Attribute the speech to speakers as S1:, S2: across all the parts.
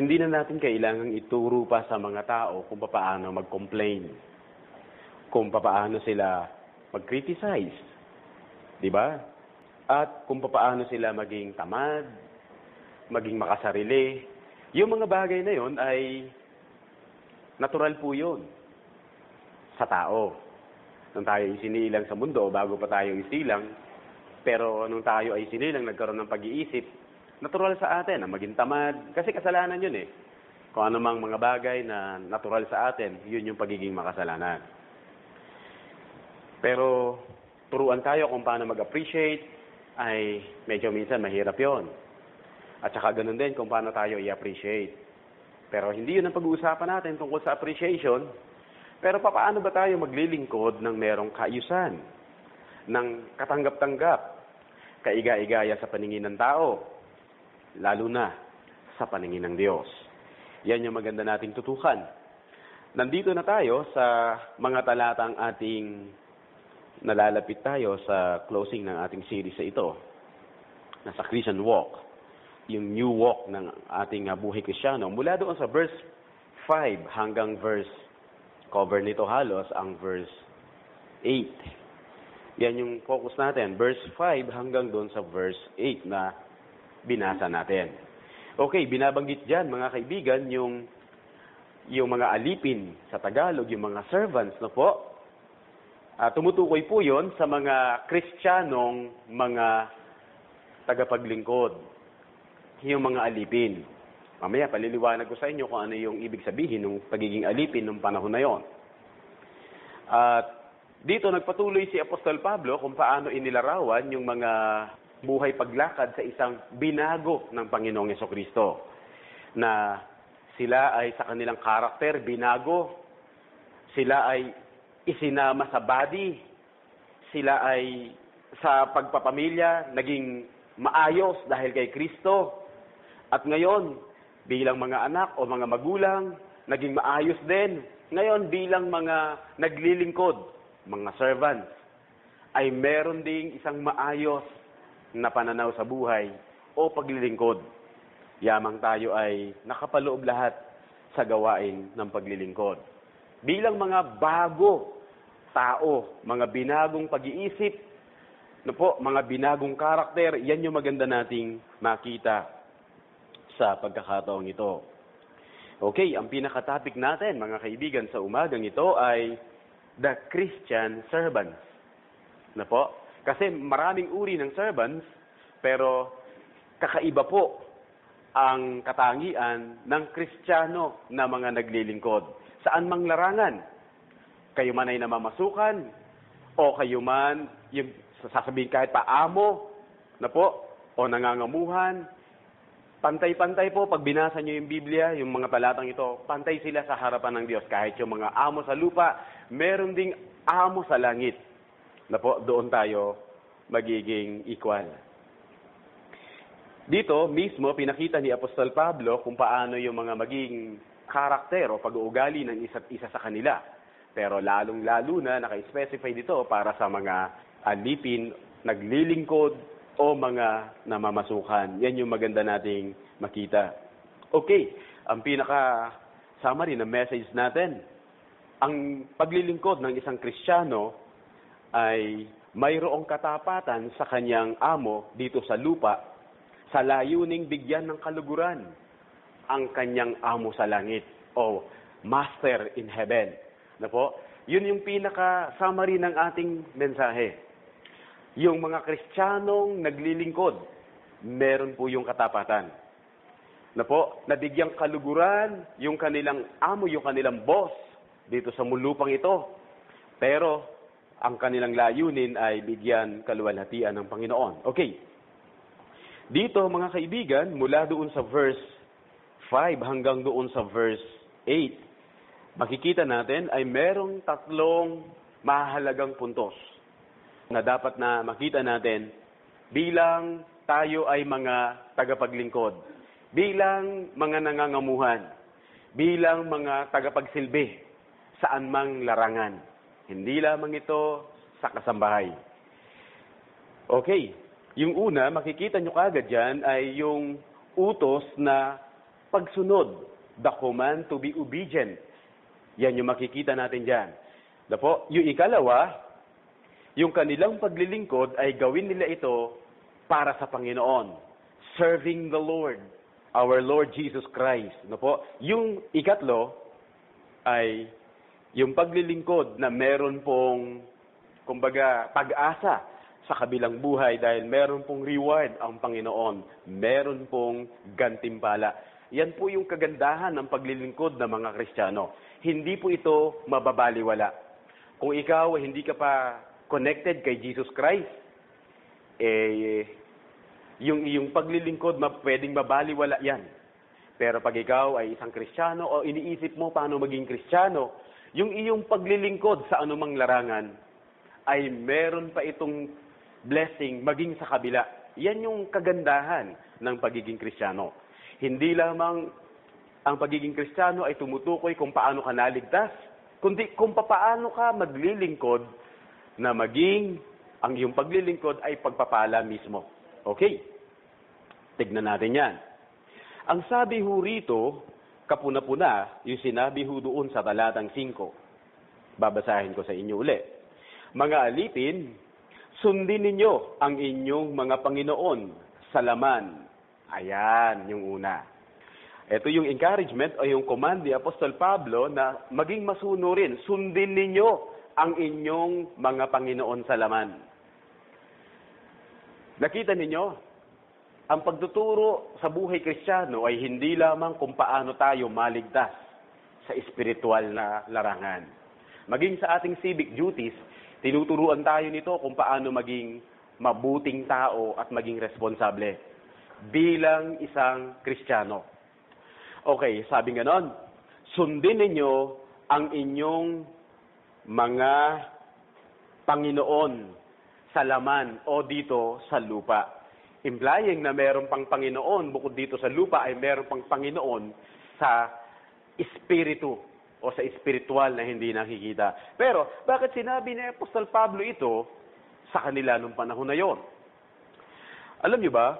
S1: Hindi na natin kailangang ituro pa sa mga tao kung paano mag-complain, kung paano sila mag-criticize, di ba? At kung paano sila maging tamad, maging makasarili. Yung mga bagay na yon ay natural po yun sa tao. Nung tayo isinilang sa mundo, bago pa tayo isilang, pero nung tayo ay sinilang, nagkaroon ng pag-iisip, natural sa atin na maging tamad. Kasi kasalanan yun eh. Kung anumang mga bagay na natural sa atin, yun yung pagiging makasalanan. Pero turuan tayo kung paano mag-appreciate, ay medyo minsan mahirap yon. At saka ganun din kung paano tayo i-appreciate. Pero hindi yun ang pag-uusapan natin tungkol sa appreciation. Pero paano ba tayo maglilingkod ng merong kaayusan, ng katanggap-tanggap, kaiga-igaya sa paningin ng tao, lalo na sa paningin ng Diyos. Yan yung maganda nating tutukan. Nandito na tayo sa mga talatang ating nalalapit tayo sa closing ng ating series sa ito, na sa Christian Walk, yung new walk ng ating buhay Kristiyano. Mula doon sa verse 5 hanggang verse, cover nito halos ang verse 8. Yan yung focus natin, verse 5 hanggang doon sa verse 8 na binasa natin. Okay, binabanggit dyan mga kaibigan yung mga alipin sa Tagalog, yung mga servants na po. Tumutukoy po yon sa mga Kristiyanong mga tagapaglingkod, yung mga alipin. Mamaya, paliliwanag ko sa inyo kung ano yung ibig sabihin ng pagiging alipin ng panahon na yon. At dito nagpatuloy si Apostol Pablo kung paano inilarawan yung mga buhay paglakad sa isang binago ng Panginoong Jesucristo. Na sila ay sa kanilang karakter binago, sila ay isinama sa body, sila ay sa pagpapamilya naging maayos dahil kay Kristo. At ngayon, bilang mga anak o mga magulang, naging maayos din. Ngayon, bilang mga naglilingkod, mga servants, ay meron ding isang maayos na pananaw sa buhay o paglilingkod. Yamang tayo ay nakapaloob lahat sa gawain ng paglilingkod. Bilang mga bago tao, mga binagong pag-iisip, mga binagong karakter, yan yung maganda nating makita sa pagkakataong ito. Okay, ang pinaka-topic natin, mga kaibigan, sa umagang ito ay the Christian servants. Kasi maraming uri ng servants, pero kakaiba po ang katangian ng Kristiyano na mga naglilingkod. Saan mang larangan, kayo man ay namamasukan, o kayo man, yung sasabihin kahit pa amo, o nangangamuhan, pantay-pantay po, pag binasa nyo yung Biblia, yung mga talatang ito, pantay sila sa harapan ng Diyos. Kahit yung mga amo sa lupa, meron ding amo sa langit. Doon tayo magiging equal. Dito mismo, pinakita ni Apostol Pablo kung paano yung mga maging karakter o pag-uugali ng isa't isa sa kanila. Pero lalong-lalo na naka-specify dito para sa mga alipin, naglilingkod, o mga namamasukan. Yan yung maganda nating makita. Okay, ang pinaka-summary ng message natin, ang paglilingkod ng isang Kristiyano ay mayroong katapatan sa kanyang amo dito sa lupa sa layuning bigyan ng kaluguran ang kanyang amo sa langit o Master in Heaven. Yun yung pinaka-summary ng ating mensahe. Yung mga Kristiyanong naglilingkod, meron po yung katapatan. Nabigyang kaluguran yung kanilang amo, yung kanilang boss dito sa mulupang ito. Pero ang kanilang layunin ay bigyan kaluwalhatian ng Panginoon. Okay. Dito mga kaibigan, mula doon sa verse 5 hanggang doon sa verse 8, makikita natin ay merong tatlong mahalagang puntos na dapat na makita natin bilang tayo ay mga tagapaglingkod, bilang mga nangangamuhan, bilang mga tagapagsilbi saan mang larangan. Hindi lamang ito sa kasambahay. Okay, yung una, makikita nyo kagad dyan ay yung utos na pagsunod. The command to be obedient. Yan yung makikita natin dyan. Po, yung ikalawa, yung kanilang paglilingkod ay gawin nila ito para sa Panginoon. Serving the Lord, our Lord Jesus Christ. Po, yung ikatlo ay yung paglilingkod na meron pong, kumbaga, pag-asa sa kabilang buhay dahil meron pong reward ang Panginoon. Meron pong gantimpala. Yan po yung kagandahan ng paglilingkod ng mga Kristiyano. Hindi po ito mababaliwala. Kung ikaw hindi ka pa connected kay Jesus Christ, yung iyong paglilingkod pwedeng mabaliwala yan. Pero pag ikaw ay isang Kristiyano o iniisip mo paano maging Kristiyano, yung iyong paglilingkod sa anumang larangan ay meron pa itong blessing maging sa kabila. Yan yung kagandahan ng pagiging Kristiyano. Hindi lamang ang pagiging Kristiyano ay tumutukoy kung paano ka naligtas, kundi kung paano ka maglilingkod na maging ang iyong paglilingkod ay pagpapala mismo. Okay? Tignan natin yan. Ang sabi ho rito, kapuna-puna, yung sinabi ho doon sa talatang 5. Babasahin ko sa inyo uli. Mga alipin, sundin ninyo ang inyong mga Panginoon sa laman. Ayan, yung una. Ito yung encouragement o yung command ni Apostol Pablo na maging masunurin. Sundin ninyo ang inyong mga Panginoon sa laman. Nakita ninyo, ang pagtuturo sa buhay Kristiyano ay hindi lamang kung paano tayo maligtas sa espiritual na larangan. Maging sa ating civic duties, tinuturuan tayo nito kung paano maging mabuting tao at maging responsable bilang isang Kristiyano. Okay, sabi ganon, sundin ninyo ang inyong mga Panginoon sa laman o dito sa lupa. Implying na meron pang Panginoon bukod dito sa lupa ay meron pang Panginoon sa espiritu o sa espiritual na hindi nakikita. Pero bakit sinabi ni Apostol Pablo ito sa kanila nung panahon na yon? Alam niyo ba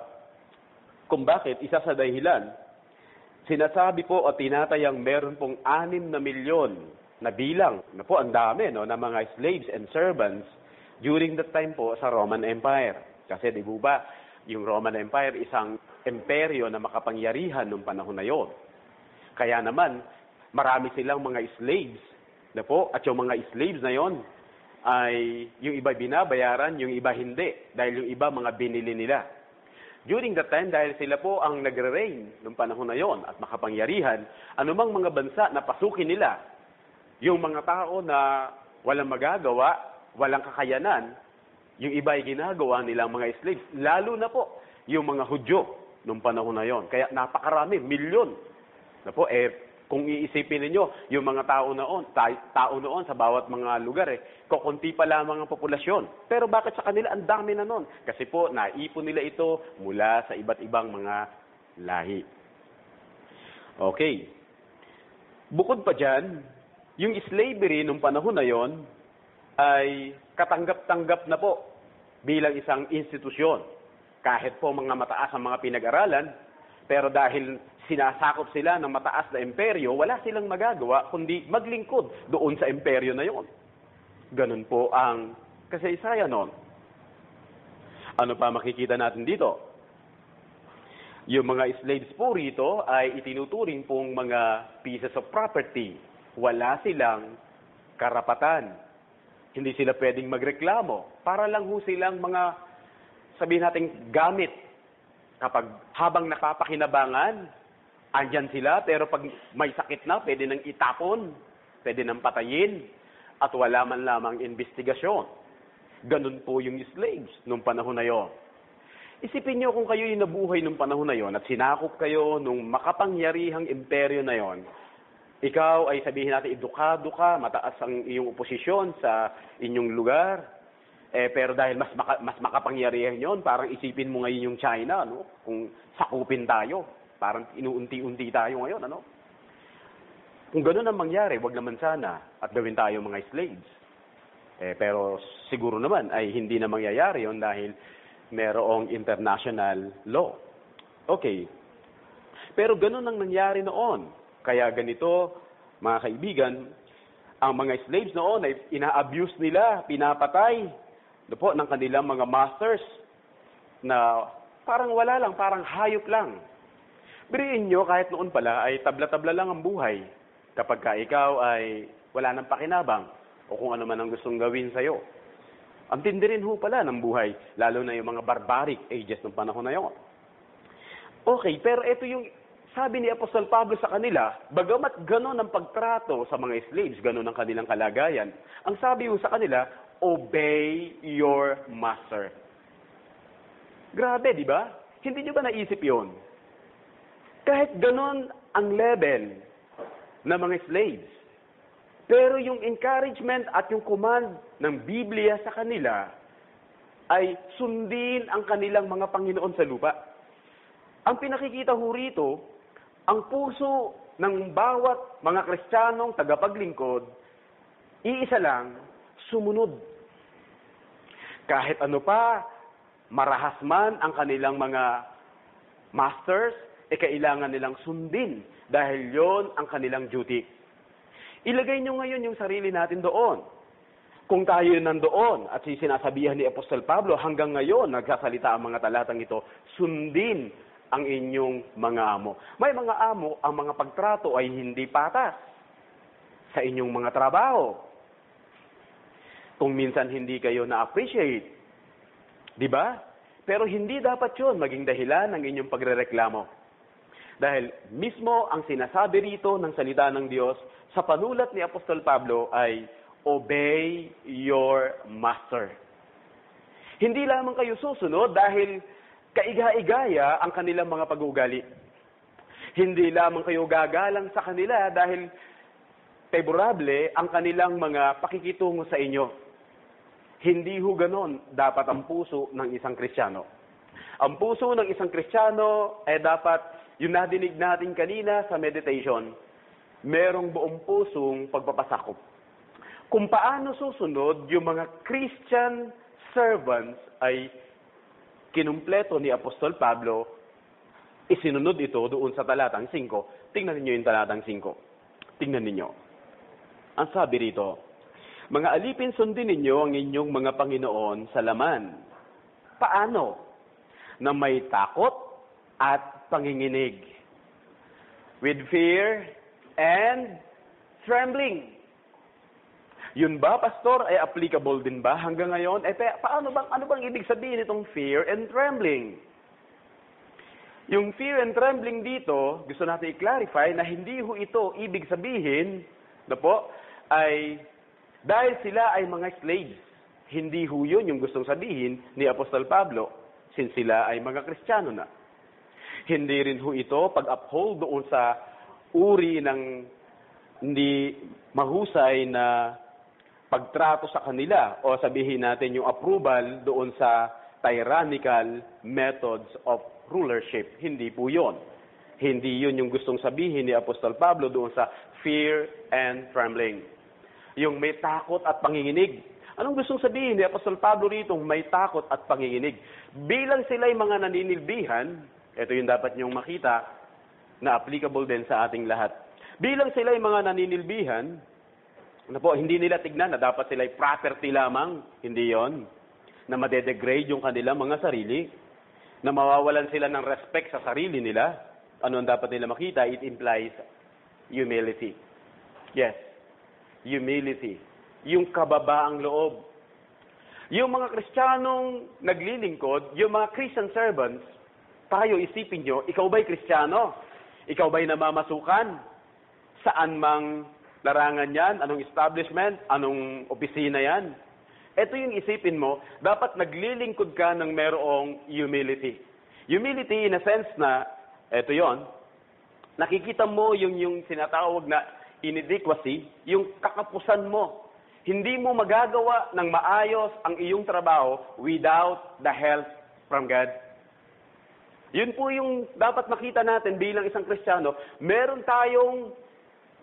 S1: kung bakit? Isa sa dahilan, sinasabi po o tinatayang meron pong 6 na milyon na bilang, na po ang dami no, na mga slaves and servants during that time po sa Roman Empire. Kasi di ba, yung Roman Empire isang imperyo na makapangyarihan nung panahon na yon. Kaya naman, marami silang mga slaves, na po, at yung mga slaves na yon ay yung iba binabayaran, yung iba hindi, dahil yung iba mga binili nila. During that time, dahil sila po ang nagre-reign nung panahon na yon at makapangyarihan, anumang mga bansa na pasukin nila, yung mga tao na walang magagawa, walang kakayanan, yung iba ay ginagawa nilang mga slaves, lalo na po yung mga Hudyo nung panahon na yon. Kaya napakarami, milyon. Na po, kung iisipin ninyo, yung mga tao noon sa bawat mga lugar, kukunti pa lamang ang populasyon. Pero bakit sa kanila ang dami na noon? Kasi po, naipon nila ito mula sa iba't ibang mga lahi. Okay. Bukod pa dyan, yung slavery nung panahon na yon ay katanggap-tanggap na po bilang isang institusyon. Kahit po mga mataas ang mga pinag-aralan, pero dahil sinasakop sila ng mataas na imperyo, wala silang magagawa kundi maglingkod doon sa imperyo na yon. Ganun po ang kasaysayan noon. Ano pa makikita natin dito? Yung mga slaves po rito ay itinuturing pong mga pieces of property. Wala silang karapatan. Hindi sila pwedeng magreklamo. Para lang ho silang mga, sabihin natin, gamit. Kapag habang napapakinabangan, andyan sila, pero pag may sakit na, pwede nang itapon, pwede nang patayin, at wala man lamang investigasyon. Ganun po yung slaves nung panahon na yon. Isipin niyo kung kayo yung nabuhay nung panahon na yon at sinakop kayo nung makapangyarihang imperyo na yon, ikaw ay sabihin natin, edukado ka, mataas ang iyong oposisyon sa inyong lugar, pero dahil mas makapangyarihan yon, parang isipin mo ngayon yung China, no? Kung sakupin tayo, parang inuunti-unti tayo ngayon, ano? Kung gano'n ang mangyari, wag naman sana at gawin tayo mga slaves. Pero siguro naman ay hindi na mangyayari yon dahil merong international law. Okay. Pero ganun ang nangyari noon. Kaya ganito, mga kaibigan, ang mga slaves noon ay ina-abuse nila, pinapatay ng kanilang mga masters na parang wala lang, parang hayop lang. Biriin nyo, kahit noon pala ay tabla-tabla lang ang buhay kapag ka ikaw ay wala nang pakinabang o kung ano man ang gustong gawin sa'yo. Ang tindi rin ho pala ng buhay, lalo na yung mga barbaric ages ng panahon na yon. Okay, pero ito yung sabi ni Apostol Pablo sa kanila, bagamat ganon ang pagtrato sa mga slaves, ganon ang kanilang kalagayan, ang sabi ho sa kanila, obey your master. Grabe, di ba? Hindi nyo ba naisip yon? Kahit ganon ang level ng mga slaves, pero yung encouragement at yung command ng Biblia sa kanila ay sundin ang kanilang mga Panginoon sa lupa. Ang pinakikita ho rito, ang puso ng bawat mga Kristiyanong tagapaglingkod, iisa lang, sumunod. Kahit ano pa, marahas man ang kanilang mga masters, kailangan nilang sundin dahil yon ang kanilang duty. Ilagay nyo ngayon yung sarili natin doon. Kung tayo nandoon at sinasabihan ni Apostol Pablo, hanggang ngayon nagsasalita ang mga talatang ito, sundin ang inyong mga amo. May mga amo, ang mga pagtrato ay hindi patas sa inyong mga trabaho. Kung minsan hindi kayo na-appreciate, di ba? Pero hindi dapat yun maging dahilan ng inyong pagrereklamo. Dahil mismo ang sinasabi rito ng salita ng Diyos sa panulat ni Apostol Pablo ay, obey your master. Hindi lamang kayo susunod dahil kaiga-igaya ang kanilang mga pag-uugali. Hindi lamang kayo gagalang sa kanila dahil favorable ang kanilang mga pakikitungo sa inyo. Hindi ho ganon dapat ang puso ng isang Kristiyano. Ang puso ng isang Kristiyano ay dapat, yung nadinig natin kanina sa meditation, merong buong pusong pagpapasakop. Kung paano susunod yung mga Christian servants ay kinumpleto ni Apostol Pablo, isinunod ito doon sa talatang 5. Tingnan ninyo yung talatang 5. Tingnan ninyo. Ang sabi rito, mga alipin, sundin ninyo ang inyong mga Panginoon sa laman. Paano? Na may takot at panginginig. With fear and trembling. Yun ba, Pastor, ay applicable din ba hanggang ngayon? Ano bang ibig sabihin itong fear and trembling? Yung fear and trembling dito, gusto natin i-clarify na hindi ho ito ibig sabihin, ay dahil sila ay mga slaves. Hindi ho yun yung gustong sabihin ni Apostol Pablo, since sila ay mga Kristiyano na. Hindi rin ho ito pag-uphold doon sa uri ng hindi mahusay na pagtrato sa kanila o sabihin natin yung approval doon sa tyrannical methods of rulership. Hindi po yun. Hindi yun yung gustong sabihin ni Apostol Pablo doon sa fear and trembling. Yung may takot at panginginig. Anong gustong sabihin ni Apostol Pablo rito, may takot at panginginig? Bilang sila'y mga naninilbihan, ito yung dapat niyong makita na applicable din sa ating lahat. Bilang sila'y mga naninilbihan, hindi nila tignan na dapat sila'y property lamang. Hindi yon. Na madedegrade yung kanilang mga sarili. Na mawawalan sila ng respect sa sarili nila. Ano ang dapat nila makita? It implies humility. Yes. Humility. Yung kababaang loob. Yung mga Kristiyanong naglilingkod, yung mga Christian servants, tayo isipin nyo, ikaw ba'y Kristiyano? Ikaw ba'y namamasukan? Saan mang larangan yan? Anong establishment? Anong opisina yan? Ito yung isipin mo, dapat naglilingkod ka ng merong humility. Humility in a sense na, ito yon, nakikita mo yung sinatawag na inadequacy, yung kakapusan mo. Hindi mo magagawa ng maayos ang iyong trabaho without the help from God. Yun po yung dapat makita natin bilang isang Kristiyano. Meron tayong,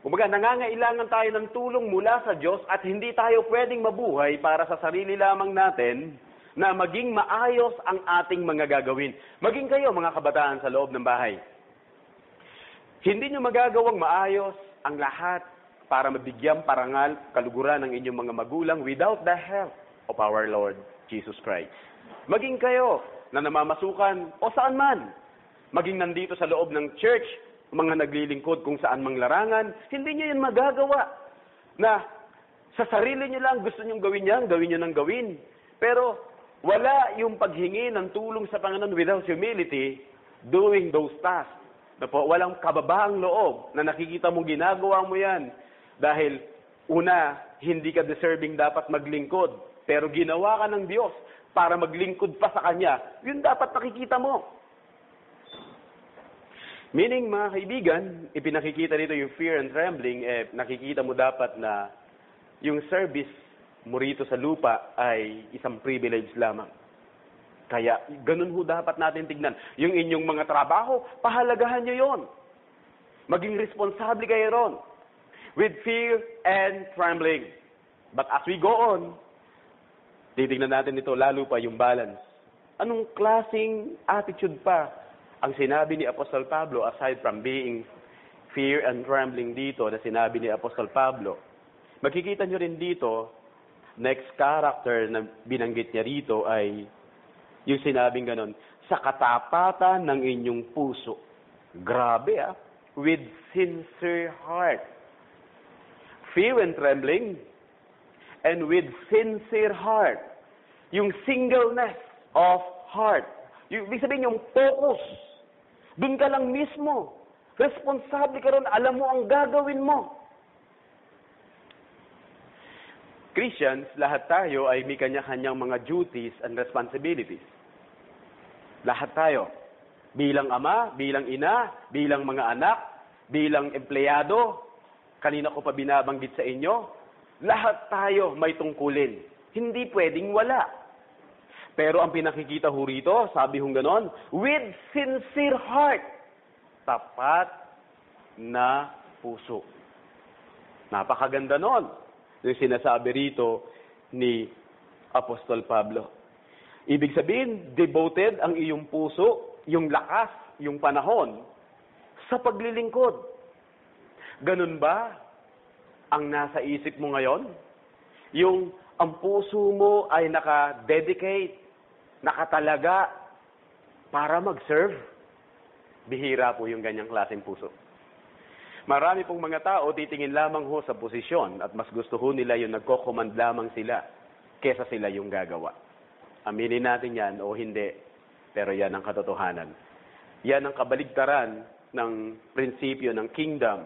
S1: nangangailangan tayo ng tulong mula sa Diyos at hindi tayo pwedeng mabuhay para sa sarili lamang natin na maging maayos ang ating mga gagawin. Maging kayo, mga kabataan sa loob ng bahay. Hindi nyo magagawang maayos ang lahat para mabigyang parangal, kaluguran ng inyong mga magulang without the help of our Lord Jesus Christ. Maging kayo na namamasukan o saan man, maging nandito sa loob ng church, mga naglilingkod kung saan mang larangan, hindi nyo yan magagawa na sa sarili nyo lang gusto nyo gawin yan, gawin nyo nang gawin. Pero wala yung paghingi ng tulong sa Panginoon without humility, doing those tasks. Walang kababaang loob na nakikita mo ginagawa mo yan. Dahil una, hindi ka deserving dapat maglingkod. Pero ginawa ka ng Diyos para maglingkod pa sa Kanya. Yun dapat nakikita mo. Meaning, mga kaibigan, ipinakikita dito yung fear and trembling, nakikita mo dapat na yung service mo rito sa lupa ay isang privilege lamang. Kaya, ganun ho dapat natin tignan. Yung inyong mga trabaho, pahalagahan nyo yon. Maging responsable kayo ron. With fear and trembling. But as we go on, titignan natin ito lalo pa yung balance. Anong klaseng attitude pa ang sinabi ni Apostol Pablo aside from being fear and trembling dito na sinabi ni Apostol Pablo? Makikita nyo rin dito, next character na binanggit niya rito ay yung sinabing ganon, sa katapatan ng inyong puso. Grabe with sincere heart. Fear and trembling and with sincere heart. Yung singleness of heart. Ibig sabihin yung focus. Doon ka lang mismo. Responsable ka ron. Alam mo ang gagawin mo. Christians, lahat tayo ay may kanya-kanyang mga duties and responsibilities. Lahat tayo. Bilang ama, bilang ina, bilang mga anak, bilang empleyado, kanina ko pa binabanggit sa inyo, lahat tayo may tungkulin. Hindi pwedeng wala. Pero ang pinakikita ho rito, sabi hong ganon, with sincere heart, tapat na puso. Napakaganda nun. Yung sinasabi rito ni Apostol Pablo. Ibig sabihin, devoted ang iyong puso, yung lakas, yung panahon, sa paglilingkod. Ganun ba ang nasa isip mo ngayon? Yung ang puso mo ay naka-dedicate, nakatalaga para mag-serve? Bihira po yung ganyang klaseng puso. Marami pong mga tao titingin lamang ho sa posisyon at mas gusto ho nila yung nagko-command lamang sila kesa sila yung gagawa. Aminin natin yan o hindi, pero yan ang katotohanan. Yan ang kabaligtaran ng prinsipyo ng kingdom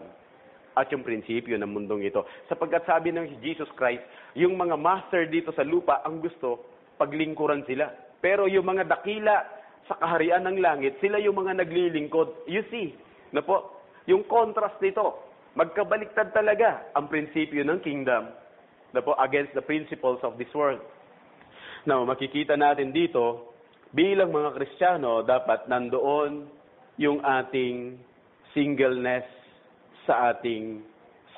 S1: at yung prinsipyo ng mundong ito. Sapagkat sabi ng Jesus Christ, yung mga master dito sa lupa, ang gusto, paglingkuran sila. Pero yung mga dakila sa kaharian ng langit, sila yung mga naglilingkod. You see, na po, yung contrast nito, magkabaliktad talaga ang prinsipyo ng kingdom na po against the principles of this world. Now, makikita natin dito, bilang mga Kristiyano, dapat nandoon yung ating singleness sa ating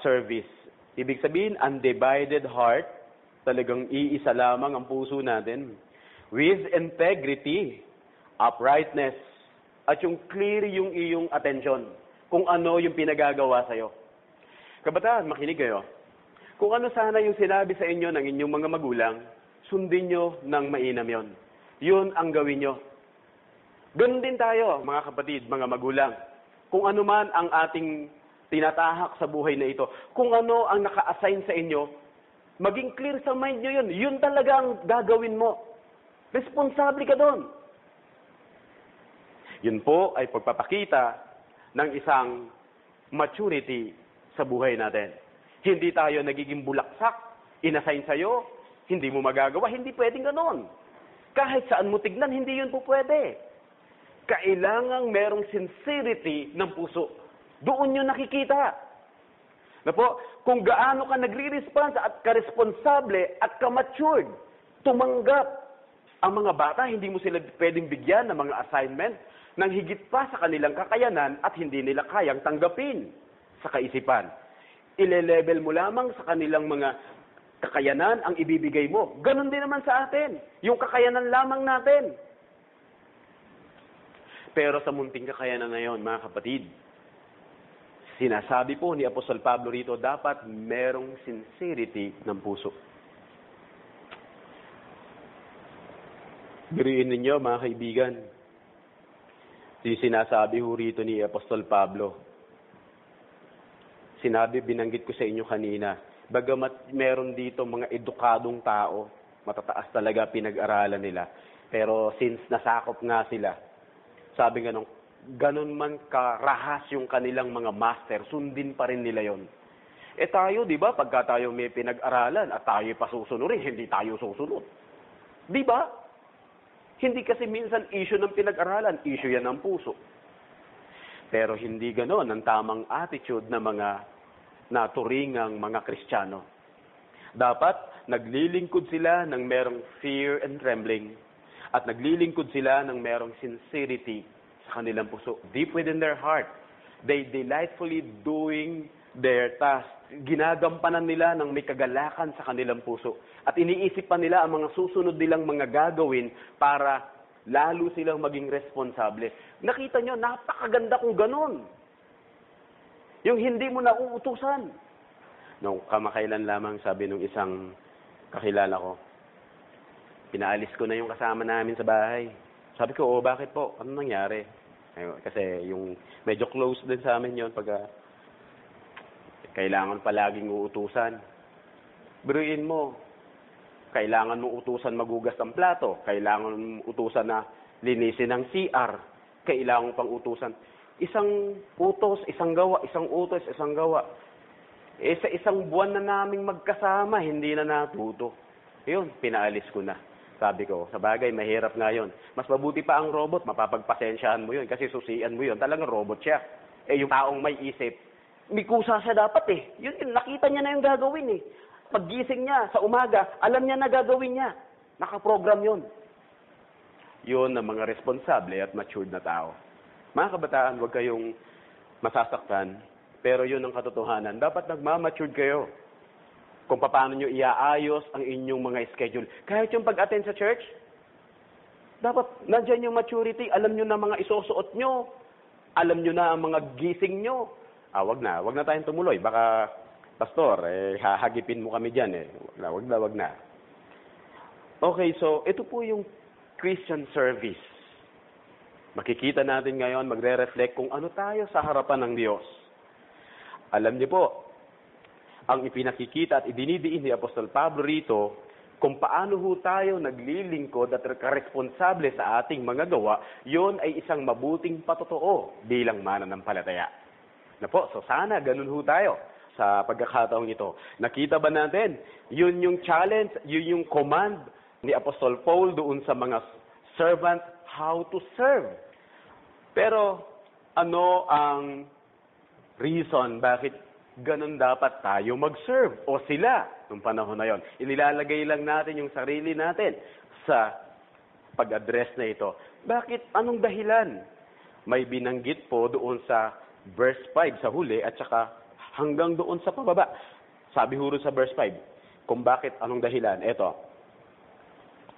S1: service. Ibig sabihin, undivided heart, talagang iisa lamang ang puso natin. With integrity, uprightness, at yung clear yung iyong attention kung ano yung pinagagawa sa'yo. Kabataan, makinig kayo. Kung ano sana yung sinabi sa inyo ng inyong mga magulang, sundin nyo ng mainam yon. Yun ang gawin nyo. Ganun din tayo, mga kapatid, mga magulang. Kung ano man ang ating tinatahak sa buhay na ito, kung ano ang naka-assign sa inyo, maging clear sa mind nyo yun. Yun talaga ang gagawin mo. Responsable ka doon. Yun po ay pagpapakita ng isang maturity sa buhay natin. Hindi tayo nagiging bulaksak, inassign sa'yo, hindi mo magagawa, hindi pwedeng ganon. Kahit saan mo tignan, hindi yun po pwede. Kailangang merong sincerity ng puso. Doon yun nakikita. Na po, kung gaano ka nagre-response at ka-responsable at ka-matured, tumanggap. Ang mga bata, hindi mo sila pwedeng bigyan ng mga assignment nang higit pa sa kanilang kakayanan at hindi nila kayang tanggapin sa kaisipan. Ile-level mo lamang sa kanilang mga kakayanan ang ibibigay mo. Ganon din naman sa atin. Yung kakayanan lamang natin. Pero sa munting kakayanan na yon, mga kapatid, Sinasabi po ni Apostol Pablo rito, dapat merong sincerity ng puso. Biruin ninyo, mga kaibigan. Sinasabi ho rito ni Apostol Pablo. Binanggit ko sa inyo kanina, bagamat meron dito mga edukadong tao, matataas talaga pinag-aralan nila. Pero since nasakop nga sila, sabi nga nung, ganun man karahas yung kanilang mga master, sundin pa rin nila yon. Tayo, di ba, pagka tayo may pinag-aralan at tayo pa susunurin, hindi tayo susunod. Di ba? Hindi kasi minsan issue ng pinag-aralan, issue yan ng puso. Pero hindi ganon ang tamang attitude ng mga naturingang mga Kristiyano. Dapat naglilingkod sila ng merong fear and trembling at naglilingkod sila ng merong sincerity sa kanilang puso. Deep within their heart, they delightfully doing their task. Ginagampanan nila ng may kagalakan sa kanilang puso. At iniisip pa nila ang mga susunod nilang mga gagawin para lalo silang maging responsable. Nakita nyo, napakaganda kung ganon. Yung hindi mo nauutusan. Nung kamakailan lamang, sabi nung isang kakilala ko, pinaalis ko na yung kasama namin sa bahay. Sabi ko, bakit po? Ano nangyari? Kasi yung medyo close din sa amin yon pag kailangan palaging uutusan. Biruin mo, kailangan mo utusan magugas ng plato, kailangan mo utusan na linisin ng CR, kailangan pang utusan. Isang utos, isang gawa, isang utos, isang gawa. Sa isang buwan na naming magkasama, hindi na natuto. Yun, pinaalis ko na. Sabi ko, sa bagay, mahirap nga yun. Mas mabuti pa ang robot, mapapagpasensyahan mo yun kasi susian mo yun. Talagang robot siya. Yung taong may isip, may kusa siya dapat Yun, nakita niya na yung gagawin Paggising niya sa umaga, alam niya na gagawin niya. Nakaprogram yun. Yun ang mga responsable at matured na tao. Mga kabataan, huwag kayong masasaktan, pero yun ang katotohanan. Dapat nagmamatured kayo kung paano nyo iaayos ang inyong mga schedule. Kahit yung pag-attend sa church, dapat nandyan yung maturity. Alam nyo na mga isusuot nyo. Alam nyo na ang mga gising nyo. Wag na tayong tumuloy. Baka, pastor, hahagipin mo kami dyan Wag na. Okay, so ito po yung Christian service. Makikita natin ngayon, magre-reflect kung ano tayo sa harapan ng Diyos. Alam niyo po, ang ipinakikita at idinidiin ni Apostol Pablo rito, kung paano ho tayo naglilingkod at responsable sa ating mga gawa, yon ay isang mabuting patotoo bilang mananampalataya. So sana ganun ho tayo sa pagkakataong ito. Nakita ba natin? Yun yung challenge, yun yung command ni Apostol Paul doon sa mga servant, how to serve. Pero ano ang reason bakit ganun dapat tayo mag-serve o sila nung panahon na yon? Inilalagay lang natin yung sarili natin sa pag-address na ito. Bakit? Anong dahilan? May binanggit po doon sa verse 5 sa huli at saka hanggang doon sa pababa. Sabi huro sa verse 5 kung bakit, anong dahilan. Ito,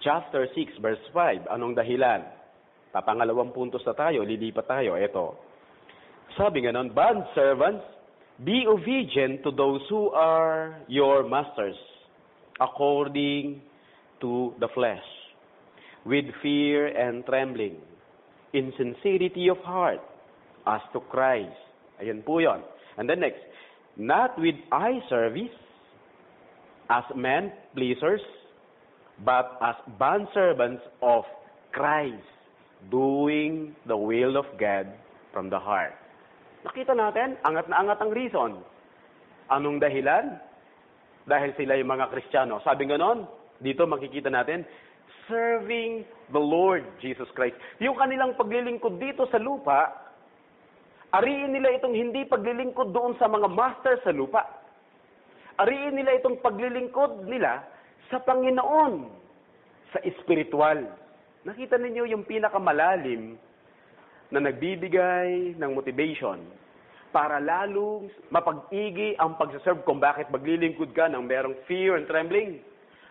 S1: chapter 6 verse 5, anong dahilan? Papangalawang puntos na tayo, lilipat tayo. Ito, sabi nga nun, bond servants, be obedient to those who are your masters, according to the flesh, with fear and trembling, in sincerity of heart, as to Christ. Ayan po yun. And then next, not with eye service, as men pleasers, but as bondservants of Christ, doing the will of God from the heart. Nakita natin, angat na angat ang reason. Anong dahilan? Dahil sila yung mga Kristiyano. Sabi nga nun, dito makikita natin, serving the Lord Jesus Christ. Yung kanilang paglilingkod dito sa lupa, ariin nila itong hindi paglilingkod doon sa mga master sa lupa. Ariin nila itong paglilingkod nila sa Panginoon, sa espiritual. Nakita ninyo yung pinakamalalim na nagbibigay ng motivation para lalong mapag-igi ang pagsaserve kung bakit maglilingkod ka ng merong fear and trembling.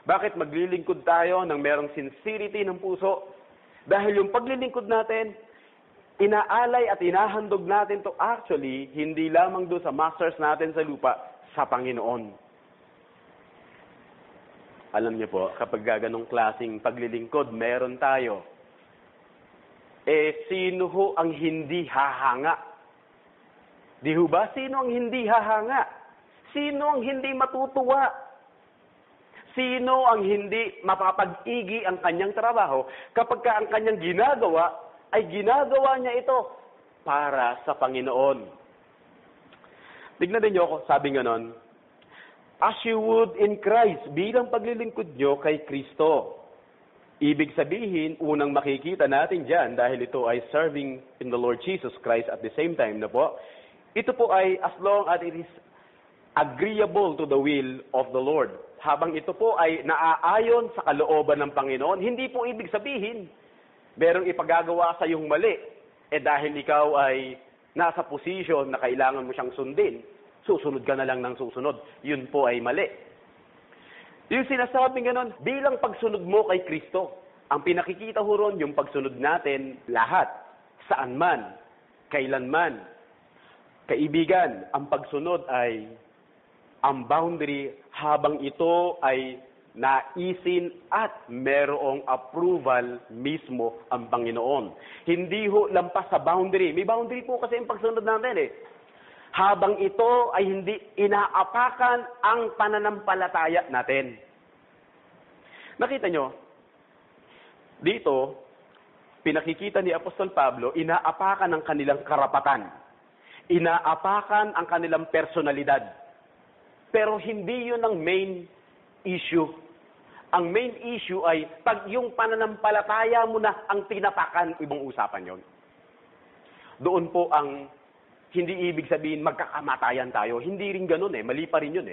S1: Bakit maglilingkod tayo ng merong sincerity ng puso? Dahil yung paglilingkod natin, inaalay at inahandog natin to actually, hindi lamang doon sa masters natin sa lupa, sa Panginoon. Alam niyo po, kapag ganong klaseng paglilingkod, meron tayo. Sino ho ang hindi hahanga? Di ho ba? Sino ang hindi hahanga? Sino ang hindi matutuwa? Sino ang hindi mapapag-igi ang kanyang trabaho kapag ka ang kanyang ginagawa ay ginagawa niya ito para sa Panginoon? Tignan din niyo ako, sabi nga nun, as you would in Christ, bilang paglilingkod niyo kay Kristo. Ibig sabihin, unang makikita natin dyan, dahil ito ay serving in the Lord Jesus Christ at the same time na po, ito po ay as long as it is agreeable to the will of the Lord. Habang ito po ay naaayon sa kalooban ng Panginoon, hindi po ibig sabihin, merong ipagagawa sa iyong mali, dahil ikaw ay nasa posisyon na kailangan mo siyang sundin, susunod ka na lang ng susunod. Yun po ay mali. Yung sinasabing ganon, bilang pagsunod mo kay Kristo, ang pinakikita ho ron, yung pagsunod natin lahat, saan man, kailanman. Kaibigan, ang pagsunod ay ang boundary habang ito ay naisin at merong approval mismo ang Panginoon. Hindi ho lampas sa boundary. May boundary po kasi ang pagsunod natin Habang ito ay hindi inaapakan ang pananampalataya natin. Nakita nyo, dito, pinakikita ni Apostol Pablo, inaapakan ang kanilang karapatan. Inaapakan ang kanilang personalidad. Pero hindi yun ang main issue. Ang main issue ay pag yung pananampalataya mo na ang tinapakan, ibang usapan yon. Doon po ang hindi ibig sabihin magkakamatayan tayo. Hindi rin ganun mali pa rin yun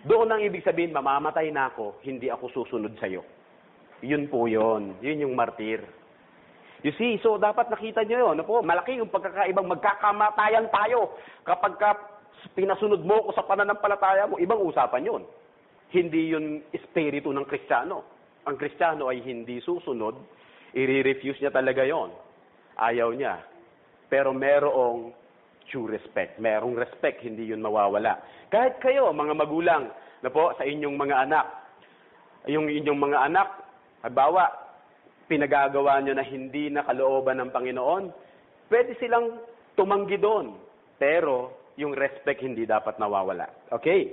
S1: Doon ang ibig sabihin, mamamatay na ako, hindi ako susunod sa'yo. Yun po yun. Yun yung martir. You see, so dapat nakita nyo yun. Malaki yung pagkakaibang magkakamatayan tayo. Kapag pinasunod mo ko sa pananampalataya mo, ibang usapan yun. Hindi yun espiritu ng Kristiyano. Ang Kristiyano ay hindi susunod, i-refuse niya talaga yon. Ayaw niya. Pero merong due respect. Merong respect, hindi yun mawawala. Kahit kayo, mga magulang, sa inyong mga anak, yung inyong mga anak, halimbawa, pinagagawa nyo na hindi na kalooban ng Panginoon, pwede silang tumanggi doon. Pero, yung respect hindi dapat nawawala. Okay?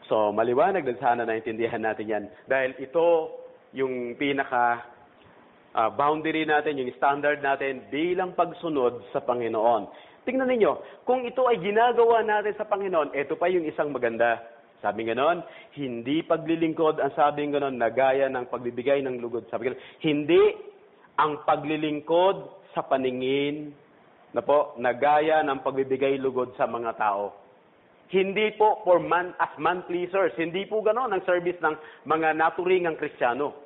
S1: So, maliwanag din sana naintindihan natin yan. Dahil ito, yung pinaka boundary natin, yung standard natin bilang pagsunod sa Panginoon. Tingnan ninyo, kung ito ay ginagawa natin sa Panginoon, ito pa yung isang maganda. Sabi ganon, hindi paglilingkod ang sabing ganon na gaya ng pagbibigay ng lugod. Sabi ganon, hindi ang paglilingkod sa paningin na gaya ng pagbibigay lugod sa mga tao. Hindi po as man pleasers. Hindi po ganon ang service ng mga naturingang Kristiyano.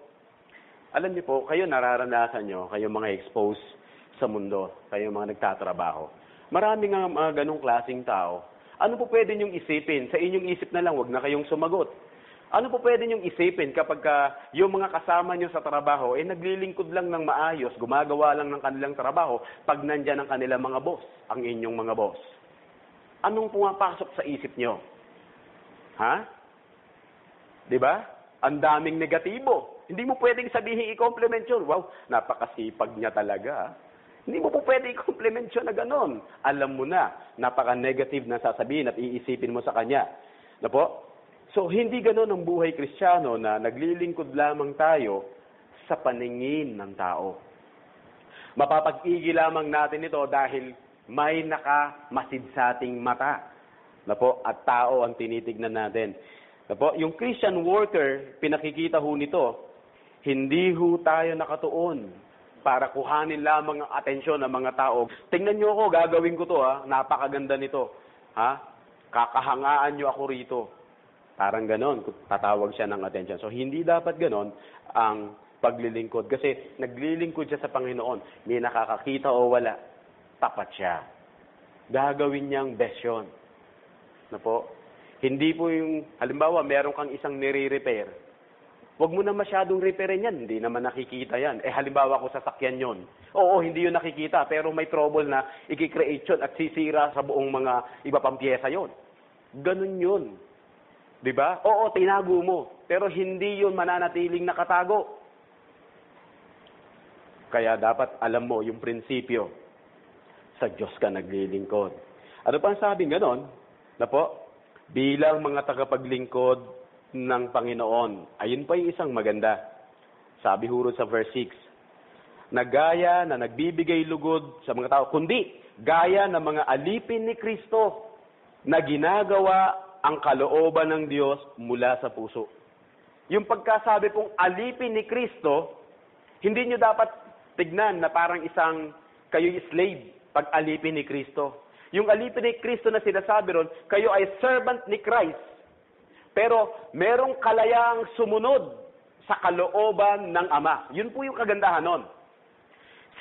S1: Alam niyo po, kayo nararanasan nyo, kayo mga exposed sa mundo, kayo mga nagtatrabaho. Maraming mga ganong klaseng tao. Ano po pwede niyong isipin? Sa inyong isip na lang, wag na kayong sumagot. Ano po pwede niyong isipin kapag yung mga kasama niyo sa trabaho, naglilingkod lang ng maayos, gumagawa lang ng kanilang trabaho, pag nandyan ang kanilang mga boss, ang inyong mga boss? Anong pumapasok sa isip niyo? Ha? Diba? Ang daming negatibo. Hindi mo pwedeng sabihin i-compliment yun. Wow, napakasipag niya talaga. Hindi mo po pwede i-compliment yun na gano'n. Alam mo na, napaka-negative na sasabihin at iisipin mo sa kanya. So, hindi gano'n ang buhay Kristiyano na naglilingkod lamang tayo sa paningin ng tao. Mapapag-igi lamang natin ito dahil may nakamasid sa ating mata. At tao ang tinitignan natin. Yung Christian worker, pinakikita ho nito, hindi ho tayo nakatuon para kuhanin lamang ang atensyon ng mga tao. Tingnan nyo ako, gagawin ko to napakaganda nito. Kakahangaan nyo ako rito. Parang ganon, tatawag siya ng atensyon. So, hindi dapat ganon ang paglilingkod. Kasi naglilingkod siya sa Panginoon. May nakakakita o wala, tapat siya. Gagawin niyang best yun. Hindi po yung, halimbawa, meron kang isang nire-repair. Huwag mo na masyadong referin yan. Hindi naman nakikita yan. Halimbawa kung sasakyan yon. Oo, hindi yun nakikita. Pero may trouble na i-create yun at sisira sa buong mga iba pang pyesa yon. Ganun yun. Diba? Oo, tinago mo. Pero hindi yun mananatiling nakatago. Kaya dapat alam mo yung prinsipyo. Sa Diyos ka naglilingkod. Ano pa ang sabing ganon? Na po, bilang mga tagapaglingkod ng Panginoon. Ayun pa yung isang maganda. Sabi hurot sa verse 6. Na gaya na nagbibigay lugod sa mga tao, kundi gaya ng mga alipin ni Kristo na ginagawa ang kalooban ng Diyos mula sa puso. Yung pagkasabi pong alipin ni Kristo, hindi nyo dapat tignan na parang isang kayo'y slave pag alipin ni Kristo. Yung alipin ni Kristo na sinasabi ron, kayo ay servant ni Christ. Pero merong kalayaang sumunod sa kalooban ng Ama. Yun po yung kagandahan nun.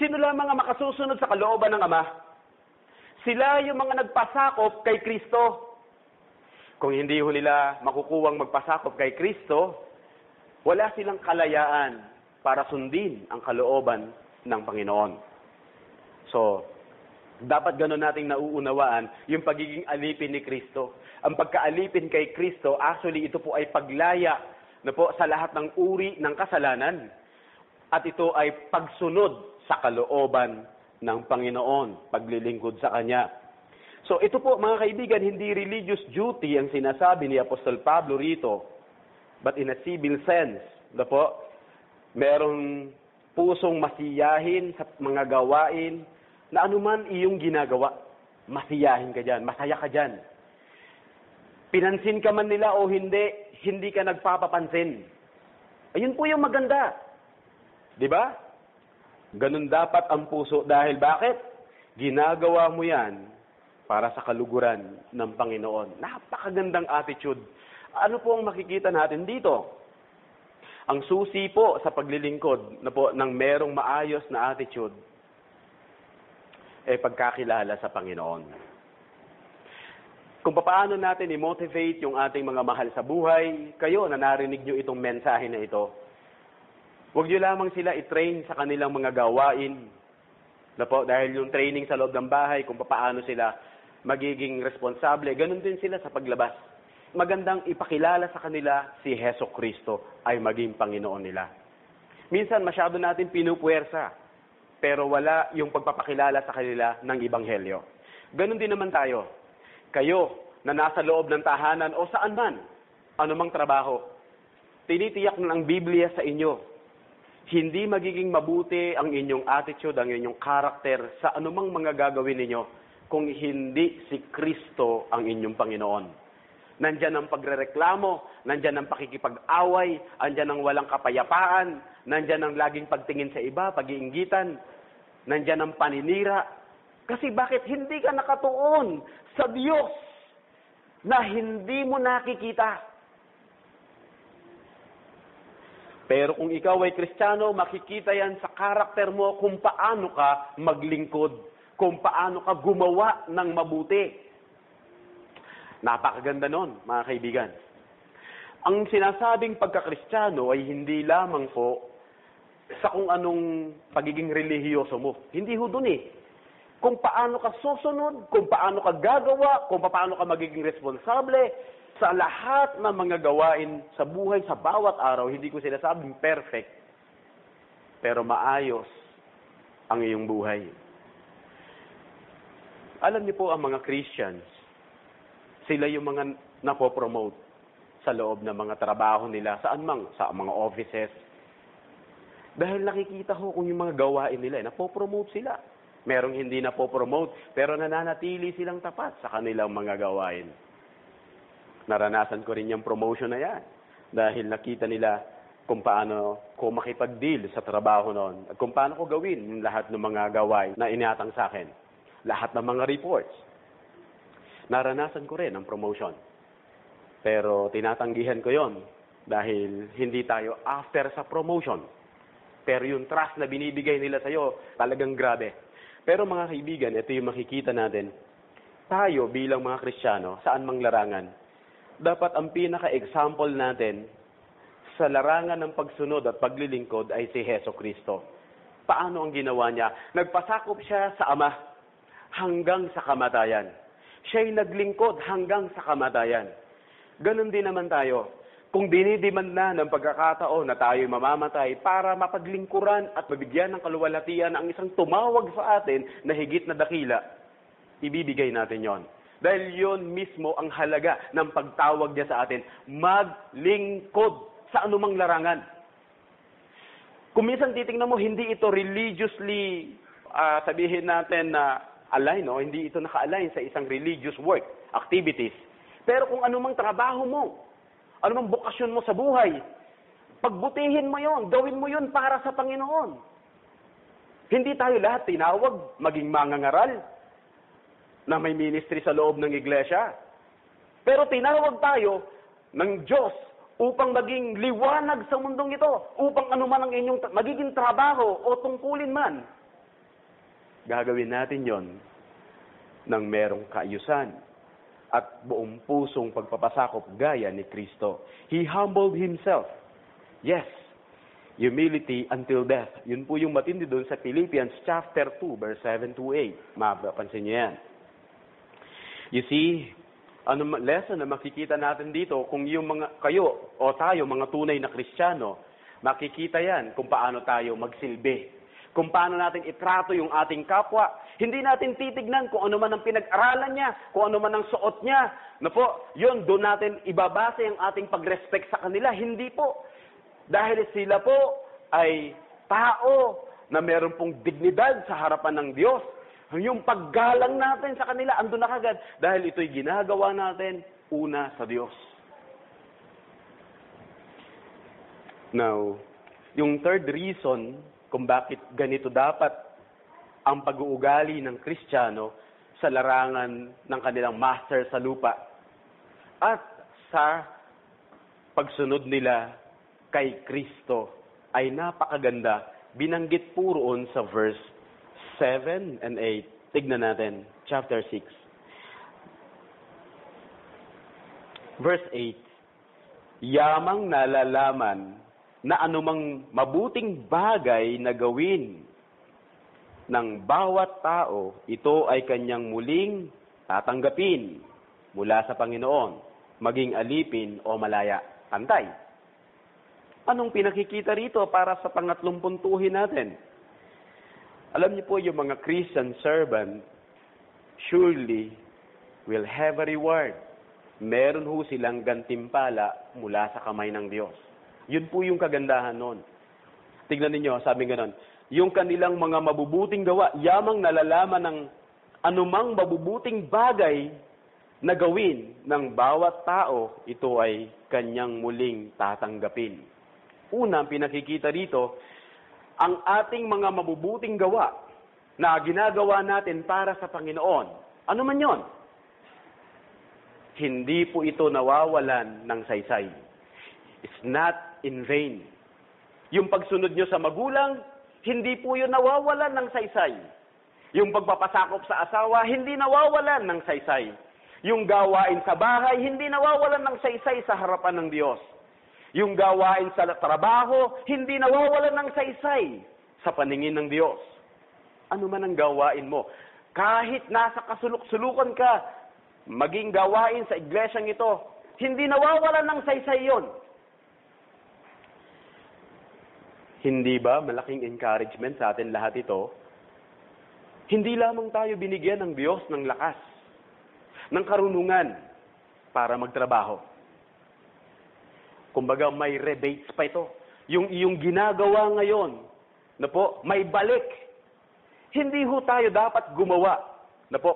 S1: Sino lamang ang makasusunod sa kalooban ng Ama? Sila yung mga nagpasakop kay Kristo. Kung hindi ho nila makukuwang magpasakop kay Kristo, wala silang kalayaan para sundin ang kalooban ng Panginoon. So, dapat gano'n nating nauunawaan yung pagiging alipin ni Kristo. Ang pagkaalipin kay Kristo, actually ito po ay paglaya na po sa lahat ng uri ng kasalanan. At ito ay pagsunod sa kalooban ng Panginoon, paglilingkod sa Kanya. So ito po mga kaibigan, hindi religious duty ang sinasabi ni Apostol Pablo rito, but in a civil sense. Na po, merong pusong masiyahin sa mga gawain na anuman iyong ginagawa, masiyahin ka dyan, masaya ka dyan. Pinansin ka man nila o hindi, hindi ka nagpapapansin. Ayun po yung maganda. Di ba? Ganun dapat ang puso. Dahil bakit? Ginagawa mo yan para sa kaluguran ng Panginoon. Napakagandang attitude. Ano po ang makikita natin dito? Ang susi po sa paglilingkod na po ng merong maayos na attitude pagkakilala sa Panginoon. Kung paano natin i-motivate yung ating mga mahal sa buhay, kayo na narinig nyo itong mensahe na ito, huwag nyo lamang sila i-train sa kanilang mga gawain. Na po, dahil yung training sa loob ng bahay, kung paano sila magiging responsable, ganun din sila sa paglabas. Magandang ipakilala sa kanila si Heso Kristo ay maging Panginoon nila. Minsan masyado natin pinupuwersa, pero wala yung pagpapakilala sa kanila ng Ebanghelyo. Ganun din naman tayo. Kayo na nasa loob ng tahanan o saan man, anumang trabaho, tinitiyak na ang Biblia sa inyo. Hindi magiging mabuti ang inyong attitude, ang inyong karakter sa anumang mga gagawin ninyo kung hindi si Kristo ang inyong Panginoon. Nandyan ang pagrereklamo, nandyan ang pakikipag-away, nandyan ang walang kapayapaan, nandyan ang laging pagtingin sa iba, pag-iinggitan, nandyan ang paninira. Kasi bakit hindi ka nakatuon sa Diyos na hindi mo nakikita? Pero kung ikaw ay Kristiyano, makikita yan sa karakter mo kung paano ka maglingkod, kung paano ka gumawa ng mabuti. Napakaganda nun, mga kaibigan. Ang sinasabing pagka-Kristiyano ay hindi lamang po sa kung anong pagiging relihiyoso mo. Hindi ho dun Kung paano ka susunod, kung paano ka gagawa, kung paano ka magiging responsable sa lahat ng mga gawain sa buhay, sa bawat araw. Hindi ko sinasabing perfect, pero maayos ang iyong buhay. Alam niyo po ang mga Christians, sila yung mga napopromote sa loob ng mga trabaho nila, saan mang, sa mga offices. Dahil nakikita ko kung yung mga gawain nila, napopromote sila. Merong hindi na po promote, pero nananatili silang tapat sa kanilang mga gawain. Naranasan ko rin yung promotion na yan. Dahil nakita nila kung paano ko makipag-deal sa trabaho noon. At kung paano ko gawin yung lahat ng mga gawain na iniatang sa akin. Lahat ng mga reports. Naranasan ko rin ang promotion. Pero tinatanggihan ko yon dahil hindi tayo after sa promotion. Pero yung trust na binibigay nila sa'yo, talagang grabe. Pero mga kaibigan, ito yung makikita natin. Tayo bilang mga Kristiyano, saan mang larangan, dapat ang pinaka-example natin sa larangan ng pagsunod at paglilingkod ay si Heso Kristo. Paano ang ginawa niya? Nagpasakop siya sa Ama hanggang sa kamatayan. Siya'y naglingkod hanggang sa kamatayan. Ganon din naman tayo. Kung dinidemand na ng pagkakataon na tayo'y mamamatay para mapaglingkuran at mabigyan ng kaluwalhatian ang isang tumawag sa atin na higit na dakila, ibibigay natin yon. Dahil yon mismo ang halaga ng pagtawag niya sa atin, maglingkod sa anumang larangan. Kung minsan titingnan mo, hindi ito religiously, sabihin natin na align, no? Hindi ito naka-align sa isang religious work, activities. Pero kung anumang trabaho mo, anumang bukasyon mo sa buhay, pagbutihin mo yon, gawin mo yon para sa Panginoon. Hindi tayo lahat tinawag maging mangangaral na may ministry sa loob ng iglesia. Pero tinawag tayo ng Diyos upang maging liwanag sa mundong ito, upang anuman ang inyong magiging trabaho o tungkulin man, gagawin natin yon ng merong kaayusan at buong pusong pagpapasakop gaya ni Kristo. He humbled Himself. Yes, humility until death. Yun po yung matindi doon sa Philippians chapter 2, verse 7 to 8. Mapapansin niyo yan. You see, lesson na makikita natin dito, kung yung kayo o tayo, mga tunay na Kristiyano, makikita yan kung paano tayo magsilbi. Kung paano natin itrato yung ating kapwa. Hindi natin titignan kung ano man ang pinag-aralan niya, kung ano man ang suot niya. Yun, doon natin ibabase ang ating pag-respect sa kanila. Hindi po. Dahil sila po ay tao na meron pong dignidad sa harapan ng Diyos. Yung paggalang natin sa kanila, andun na kagad. Dahil ito'y ginagawa natin una sa Diyos. Now, yung third reason kung bakit ganito dapat ang pag-uugali ng Kristiyano sa larangan ng kanilang master sa lupa at sa pagsunod nila kay Kristo ay napakaganda. Binanggit po roon sa verse 7 and 8. Tignan natin, chapter 6. Verse 8. Yamang nalalaman na anumang mabuting bagay na gawin ng bawat tao, ito ay kanyang muling tatanggapin mula sa Panginoon, maging alipin o malaya. Pantay. Anong pinakikita rito para sa pangatlong puntuhin natin? Alam niyo po, yung mga Christian servant surely will have a reward. Meron ho silang gantimpala mula sa kamay ng Diyos. Yun po yung kagandahan nun. Tignan ninyo, sabi ganon, yung kanilang mga mabubuting gawa, yamang nalalaman ng anumang mabubuting bagay na gawin ng bawat tao, ito ay kanyang muling tatanggapin. Una, pinakikita rito, ang ating mga mabubuting gawa na ginagawa natin para sa Panginoon. Ano man yon? Hindi po ito nawawalan ng saysay. It's not in vain. Yung pagsunod nyo sa magulang, hindi po yun nawawalan ng saysay. Yung pagpapasakop sa asawa, hindi nawawalan ng saysay. Yung gawain sa bahay, hindi nawawalan ng saysay sa harapan ng Diyos. Yung gawain sa trabaho, hindi nawawalan ng saysay sa paningin ng Diyos. Ano man ang gawain mo, kahit nasa kasuluk-sulukan ka, maging gawain sa iglesyang ito, hindi nawawalan ng saysay yon. Hindi ba malaking encouragement sa atin lahat ito? Hindi lamang tayo binigyan ng Diyos ng lakas, ng karunungan para magtrabaho. Kumbaga may rebates pa ito. Yung iyong ginagawa ngayon, may balik. Hindi ho tayo dapat gumawa,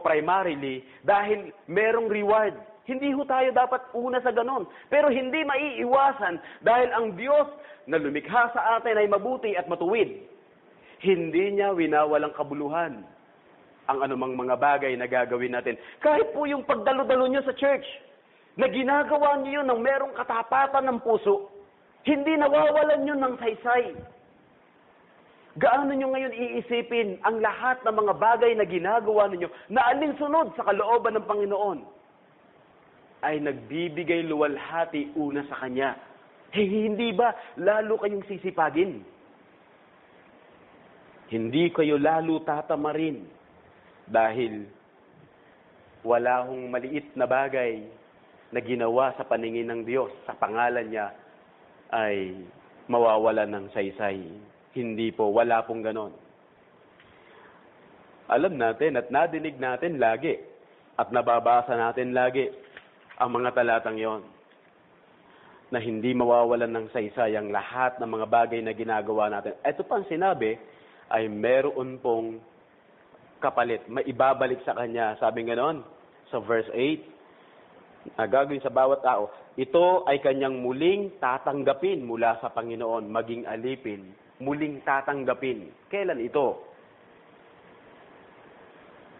S1: primarily, dahil merong reward. Hindi ho tayo dapat una sa ganon. Pero hindi maiiwasan dahil ang Diyos na lumikha sa atin ay mabuti at matuwid. Hindi niya winawalang kabuluhan ang anumang mga bagay na gagawin natin. Kahit po yung pagdalo-dalo niyo sa church, na ginagawa niyo yun ng merong katapatan ng puso, hindi nawawalan yun ng saysay. Gaano nyo ngayon iisipin ang lahat ng mga bagay na ginagawa ninyo na alinsunod sa kalooban ng Panginoon ay nagbibigay luwalhati una sa Kanya. Hindi ba lalo kayong sisipagin? Hindi kayo lalo tatamarin dahil wala hong maliit na bagay na ginawa sa paningin ng Diyos, sa pangalan niya, ay mawawalan ng saysay. Hindi po, wala pong ganon. Alam natin at nadinig natin lagi at nababasa natin lagi ang mga talatang yon na hindi mawawalan ng saysay ang lahat ng mga bagay na ginagawa natin. Ito pang sinabi ay meron pong kapalit. Maibabalik sa kanya. Sabi ganon sa verse 8, na gagawin sa bawat tao, ito ay kanyang muling tatanggapin mula sa Panginoon, maging alipin. Muling tatanggapin. Kailan ito?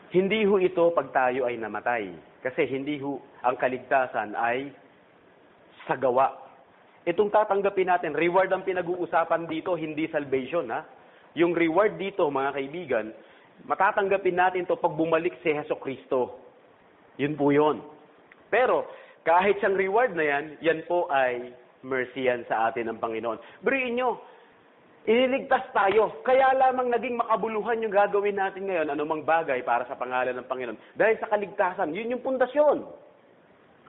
S1: Hindi ho ito pag tayo ay namatay. Kasi hindi ho ang kaligtasan ay sa gawa. Itong tatanggapin natin, reward ang pinag-uusapan dito, hindi salvation, ha? Yung reward dito, mga kaibigan, matatanggapin natin to pag bumalik si Hesukristo. Yun po yun. Pero, kahit siyang reward na yan, yan po ay mercy yan sa atin ng Panginoon. Beriin nyo, iniligtas tayo. Kaya lamang naging makabuluhan yung gagawin natin ngayon, anumang bagay para sa pangalan ng Panginoon. Dahil sa kaligtasan, yun yung pundasyon.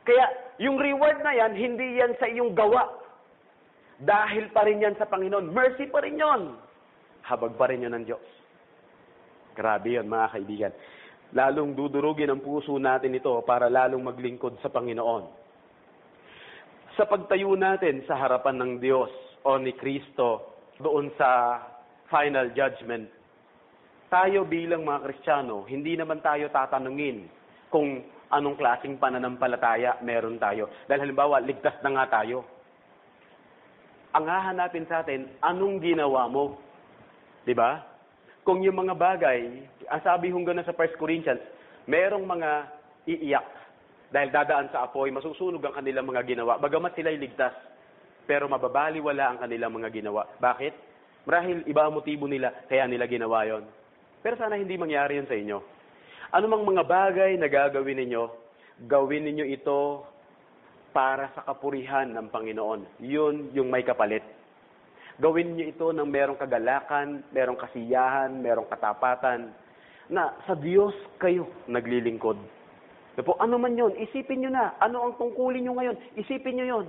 S1: Kaya, yung reward na yan, hindi yan sa iyong gawa. Dahil pa rin yan sa Panginoon. Mercy pa rin yon. Habag pa rin yun ng Diyos. Grabe yun, mga kaibigan. Lalong dudurugin ang puso natin ito para lalong maglingkod sa Panginoon. Sa pagtayo natin sa harapan ng Diyos o ni Kristo doon sa final judgment, tayo bilang mga Kristiyano, hindi naman tayo tatanungin kung anong klaseng pananampalataya meron tayo. Dahil halimbawa, ligtas na nga tayo. Ang hahanapin sa atin, anong ginawa mo? Diba? Kung yung mga bagay, ang sabi hong gano'n sa 1 Corinthians, merong mga iiyak dahil dadaan sa apoy, masusunog ang kanilang mga ginawa. Bagamat sila'y ligtas, pero mababaliwala ang kanilang mga ginawa. Bakit? Marahil iba ang motibo nila, kaya nila ginawa yon. Pero sana hindi mangyari yun sa inyo. Ano mang mga bagay na gagawin ninyo, gawin ninyo ito para sa kapurihan ng Panginoon. Yun yung may kapalit. Gawin niyo ito ng merong kagalakan, merong kasiyahan, merong katapatan, na sa Diyos kayo naglilingkod. Ano man yun, isipin nyo na. Ano ang tungkulin nyo ngayon? Isipin nyo yun.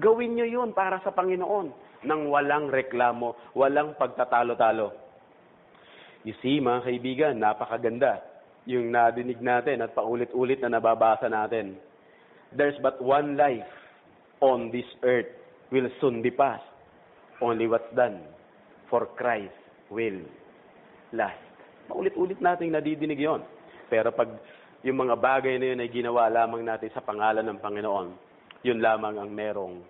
S1: Gawin nyo yun para sa Panginoon. Nang walang reklamo, walang pagtatalo-talo. You see, mga kaibigan, napakaganda yung nadinig natin at paulit-ulit na nababasa natin. There's but one life on this earth will soon be passed. Only what's done for Christ will last. Paulit-ulit natin nadidinig yon. Pero pag yung mga bagay na yun ay ginawa lamang natin sa pangalan ng Panginoon, yun lamang ang merong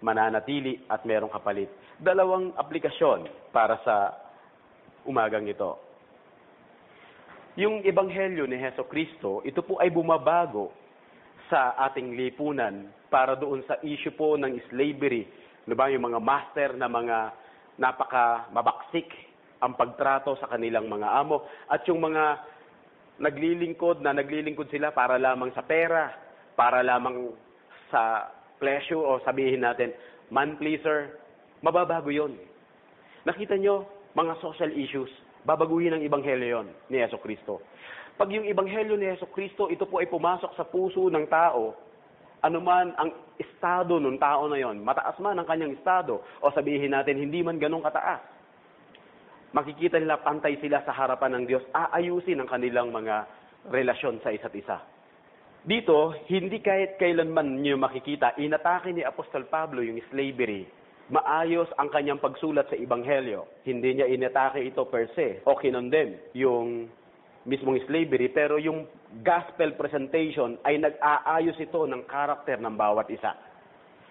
S1: mananatili at merong kapalit. Dalawang aplikasyon para sa umagang ito. Yung Ebanghelyo ni Hesukristo, ito po ay bumabago sa ating lipunan para doon sa issue po ng slavery. Diba, yung mga master na mga napaka-mabaksik ang pagtrato sa kanilang mga amo. At yung mga naglilingkod sila para lamang sa pera, para lamang sa pleasure o sabihin natin, man pleaser, mababago yon. Nakita nyo, mga social issues, babaguhin ang Ebanghelyo yon ni Hesukristo. Pag yung Ebanghelyo ni Hesukristo, ito po ay pumasok sa puso ng tao, anuman ang estado ng tao na yon, mataas man ang kanyang estado, o sabihin natin, hindi man ganun kataas, makikita nila pantay sila sa harapan ng Diyos, aayusin ang kanilang mga relasyon sa isa't isa. Dito, hindi kahit kailanman niyo makikita, inatake ni Apostol Pablo yung slavery. Maayos ang kanyang pagsulat sa Ebanghelyo. Hindi niya inatake ito per se, o kinondem yung mismong slavery, pero yung gospel presentation ay nag-aayos ito ng karakter ng bawat isa.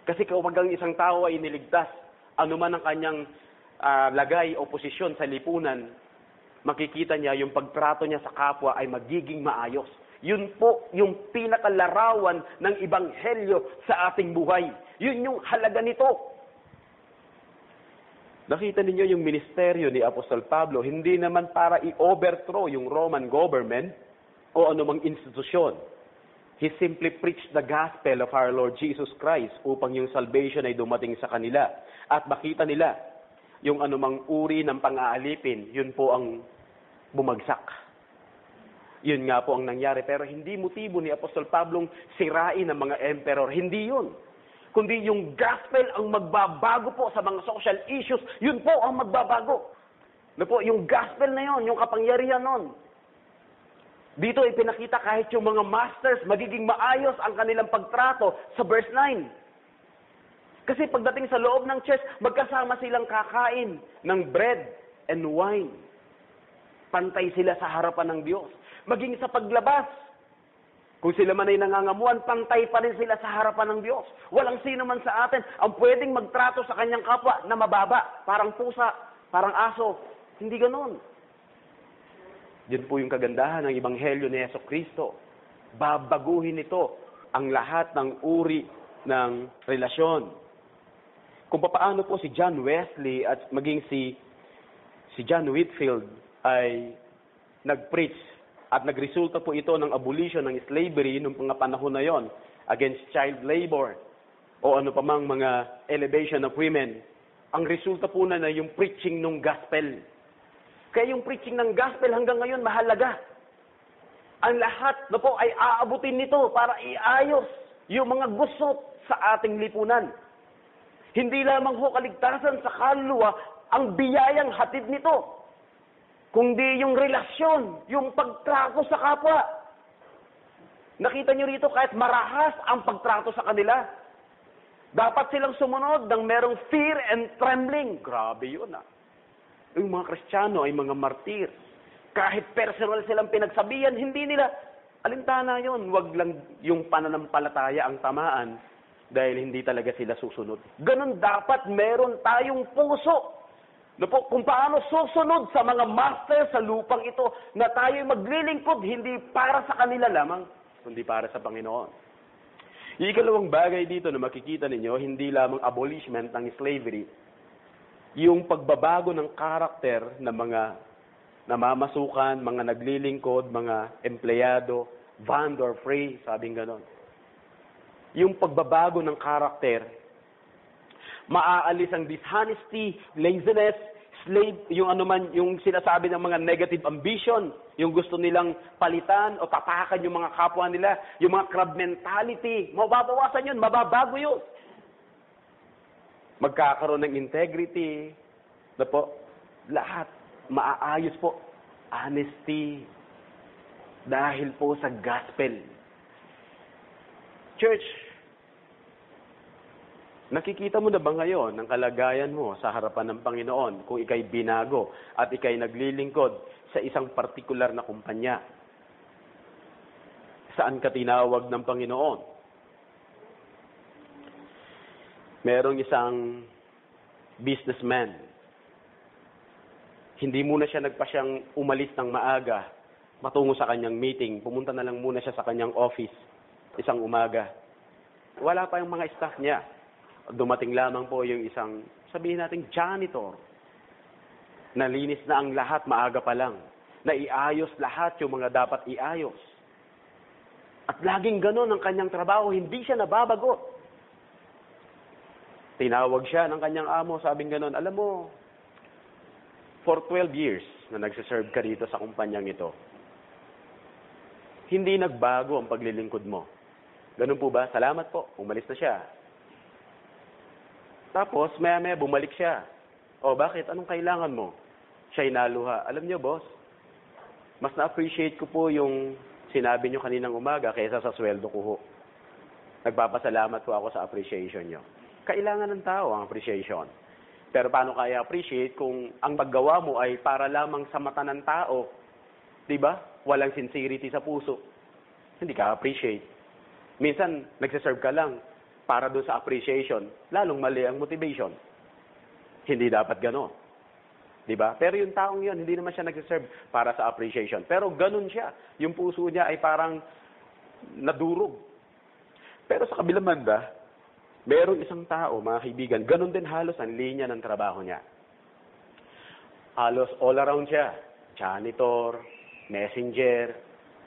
S1: Kasi kapag ang isang tao ay niligtas, anuman ang kanyang lagay o posisyon sa lipunan, makikita niya yung pagtrato niya sa kapwa ay magiging maayos. Yun po yung pinakalarawan ng Ebanghelyo sa ating buhay. Yun yung halaga nito. Nakita ninyo yung ministeryo ni Apostol Pablo, hindi naman para i-overthrow yung Roman government o anumang institusyon. He simply preached the gospel of our Lord Jesus Christ upang yung salvation ay dumating sa kanila. At makita nila yung anumang uri ng pang-aalipin, yun po ang bumagsak. Yun nga po ang nangyari. Pero hindi motibo ni Apostol Pablong sirain ng mga emperor. Hindi yun. Kundi yung gospel ang magbabago po sa mga social issues. Yun po ang magbabago. Na po, yung gospel na yun, yung kapangyarihan nun. Dito ipinakita kahit yung mga masters, magiging maayos ang kanilang pagtrato sa verse 9. Kasi pagdating sa loob ng church, magkasama silang kakain ng bread and wine. Pantay sila sa harapan ng Diyos. Maging sa paglabas, kung sila man ay nangangamuan, pantay pa rin sila sa harapan ng Diyos. Walang sino man sa atin ang pwedeng magtrato sa kanyang kapwa na mababa, parang pusa, parang aso. Hindi ganon. Yun po yung kagandahan ng Ebanghelyo ni Jesucristo. Babaguhin ito ang lahat ng uri ng relasyon. Kung paano po si John Wesley at maging si John Whitefield ay nag-preach at nagresulta po ito ng abolition ng slavery noong mga panahon na yon against child labor o ano pa mang mga elevation of women. Ang resulta po na yung preaching ng gospel. Kaya yung preaching ng gospel hanggang ngayon mahalaga. Ang lahat na po ay aabutin nito para iayos yung mga gusot sa ating lipunan. Hindi lamang ho kaligtasan sa kaluluwa ang biyayang hatid nito, kundi yung relasyon, yung pagtrato sa kapwa. Nakita nyo rito kahit marahas ang pagtrato sa kanila. Dapat silang sumunod ng merong fear and trembling. Grabe yun ah. Yung mga Kristiyano ay mga martir. Kahit personal silang pinagsabihan, hindi nila. Alintana yun, wag lang yung pananampalataya ang tamaan dahil hindi talaga sila susunod. Ganun dapat meron tayong puso. Na po, kung paano susunod sa mga master sa lupang ito na tayo maglilingkod hindi para sa kanila lamang, kundi para sa Panginoon. Yung ikalawang bagay dito na makikita ninyo, hindi lamang abolishment ng slavery, yung pagbabago ng karakter ng mga namamasukan, mga naglilingkod, mga empleyado, bond or free, sabing ganon. Yung pagbabago ng karakter, maaalis ang dishonesty, laziness, slave, yung anuman, yung sinasabi ng mga negative ambition, yung gusto nilang palitan o tapakan yung mga kapwa nila, yung mga crab mentality, mababawasan yun, mababago yun. Magkakaroon ng integrity, na po, lahat, maaayos po, honesty, dahil po sa gospel. Church, nakikita mo na ba ngayon ang kalagayan mo sa harapan ng Panginoon kung ikay binago at ikay naglilingkod sa isang partikular na kumpanya? Saan ka tinawag ng Panginoon? Merong isang businessman. Hindi muna siya nagpasyang umalis ng maaga patungo sa kanyang meeting. Pumunta na lang muna siya sa kanyang office isang umaga. Wala pa yung mga staff niya. Dumating lamang po yung isang, sabihin natin, janitor. Nalinis na ang lahat maaga pa lang. Naiayos lahat yung mga dapat iayos. At laging ganon ang kanyang trabaho, hindi siya nababagot. Tinawag siya ng kanyang amo, sabing ganon, alam mo, for 12 years na nagsiserve ka dito sa kumpanyang ito, hindi nagbago ang paglilingkod mo. Ganun po ba? Salamat po. Umalis na siya. Tapos, maya-maya, bumalik siya. O, bakit? Anong kailangan mo? Siya'y naluha. Alam niyo, boss, mas na-appreciate ko po yung sinabi niyo kaninang umaga kaysa sa sweldo ko ho. Nagpapasalamat po ako sa appreciation niyo. Kailangan ng tao ang appreciation. Pero paano kaya appreciate kung ang paggawa mo ay para lamang sa mata ng tao? Diba? Walang sincerity sa puso. Hindi ka appreciate. Minsan, nagsiserve ka lang para doon sa appreciation, lalong mali ang motivation. Hindi dapat gano'n. Diba? Pero yung taong yun, hindi naman siya nagsiserve para sa appreciation. Pero ganun siya. Yung puso niya ay parang nadurog. Pero sa kabilang banda, meron isang tao, mga kaibigan, ganun din halos ang linya ng trabaho niya. Halos all around siya. Janitor, messenger,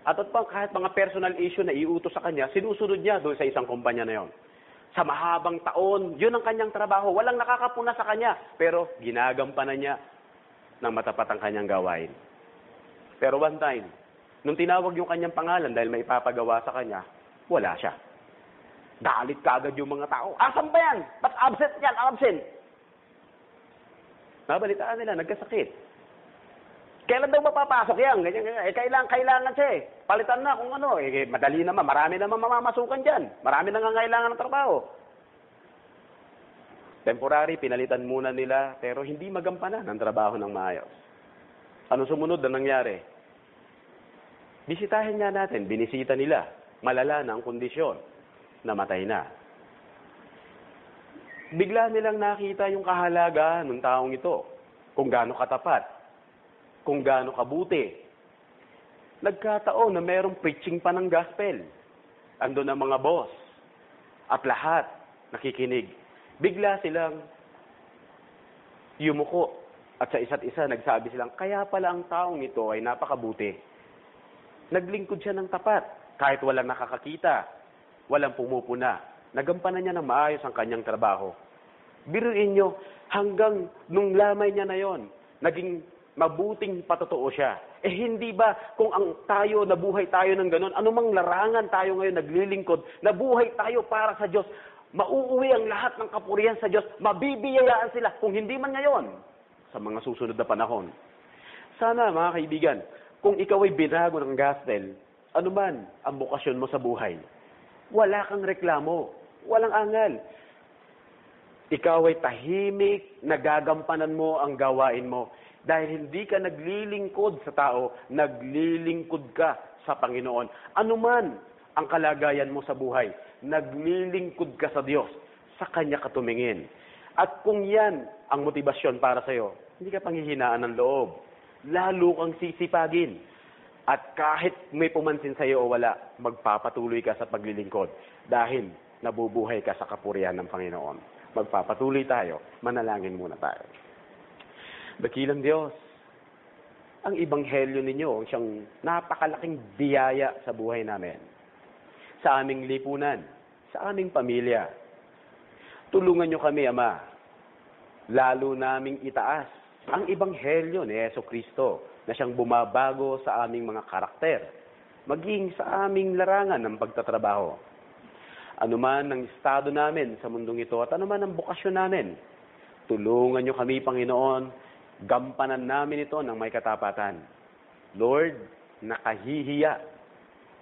S1: At kahit mga personal issue na iutos sa kanya, sinusunod niya doon sa isang kumpanya na yon. Sa mahabang taon, yun ang kanyang trabaho. Walang nakakapuna sa kanya, pero ginagampanan niya ng matapat ang kanyang gawain. Pero one time, nung tinawag yung kanyang pangalan dahil may ipapagawa sa kanya, wala siya. Galit kaagad yung mga tao. Asan ba yan? Ba't absent yan? Absent. Nabalitaan nila, nagkasakit. Kailan daw mapapasok yan? Ganyan. Kailangan siya eh. Palitan na kung ano. Madali naman. Marami naman mamamasukan dyan. Marami nangangailangan ng trabaho. Temporary, pinalitan muna nila, pero hindi magampanan ang trabaho ng maayos. Ano sumunod na nangyari? Bisitahin nga natin. Binisita nila. Malala na ang kondisyon. Namatay na. Bigla nilang nakita yung kahalagaan ng taong ito. Kung gaano katapat. Kung gaano kabuti. Nagkataon na mayroong preaching pa ng gospel. Ando ang mga boss. At lahat nakikinig. Bigla silang yumuko. At sa isa't isa nagsabi silang, kaya pala ang taong ito ay napakabuti. Naglingkod siya ng tapat. Kahit walang nakakakita. Walang pumupuna. Nagampanan niya ng maayos ang kanyang trabaho. Biruin nyo, hanggang nung lamay niya na yon, naging mabuting patotoo siya. Hindi ba kung nabuhay tayo ng ganun, anumang larangan tayo ngayon naglilingkod, nabuhay tayo para sa Diyos, mauuwi ang lahat ng kapurihan sa Diyos, mabibiyayaan sila, kung hindi man ngayon, sa mga susunod na panahon. Sana mga kaibigan, kung ikaw ay binago ng gospel, anuman ang bukasyon mo sa buhay, wala kang reklamo, walang angal. Ikaw ay tahimik, nagagampanan mo ang gawain mo. Dahil hindi ka naglilingkod sa tao, naglilingkod ka sa Panginoon. Anuman ang kalagayan mo sa buhay, naglilingkod ka sa Diyos, sa Kanya ka tumingin. At kung yan ang motibasyon para sa'yo, hindi ka panghihinaan ng loob. Lalo kang sisipagin. At kahit may pumansin sa'yo o wala, magpapatuloy ka sa paglilingkod. Dahil nabubuhay ka sa kapurihan ng Panginoon. Magpapatuloy tayo, manalangin muna tayo. Dakilang Diyos, ang Ebanghelyo ninyo ang siyang napakalaking biyaya sa buhay namin. Sa aming lipunan, sa aming pamilya. Tulungan niyo kami, Ama, lalo naming itaas ang Ebanghelyo ni Jesucristo na siyang bumabago sa aming mga karakter, maging sa aming larangan ng pagtatrabaho. Anuman ang estado namin sa mundong ito at anuman ang bukasyon namin, tulungan niyo kami, Panginoon, gampanan namin ito ng may katapatan. Lord, nakahihiya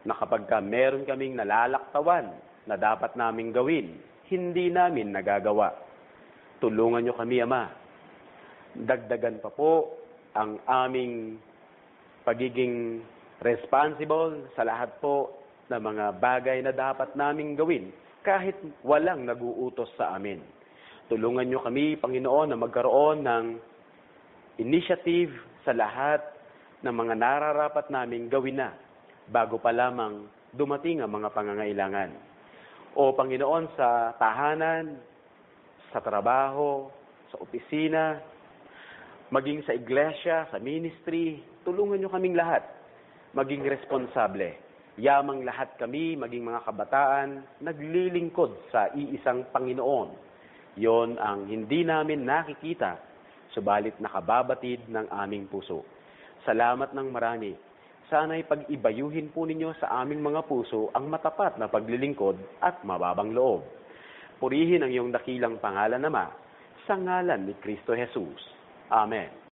S1: na kapag meron kaming nalalaktawan na dapat naming gawin, hindi namin nagagawa. Tulungan niyo kami, Ama. Dagdagan pa po ang aming pagiging responsible sa lahat po ng mga bagay na dapat naming gawin kahit walang nag-uutos sa amin. Tulungan niyo kami, Panginoon, na magkaroon ng initiative sa lahat ng mga nararapat naming gawin na bago pa lamang dumating ang mga pangangailangan. O Panginoon, sa tahanan, sa trabaho, sa opisina, maging sa iglesia, sa ministry, tulungan niyo kaming lahat maging responsable. Yamang lahat kami, maging mga kabataan, naglilingkod sa iisang Panginoon. Yon ang hindi namin nakikita, subalit nakababatid ng aming puso. Salamat ng marami. Sana'y pag-ibayuhin po ninyo sa aming mga puso ang matapat na paglilingkod at mababang loob. Purihin ang iyong dakilang pangalan, Ama, sa ngalan ni Kristo Jesus. Amen.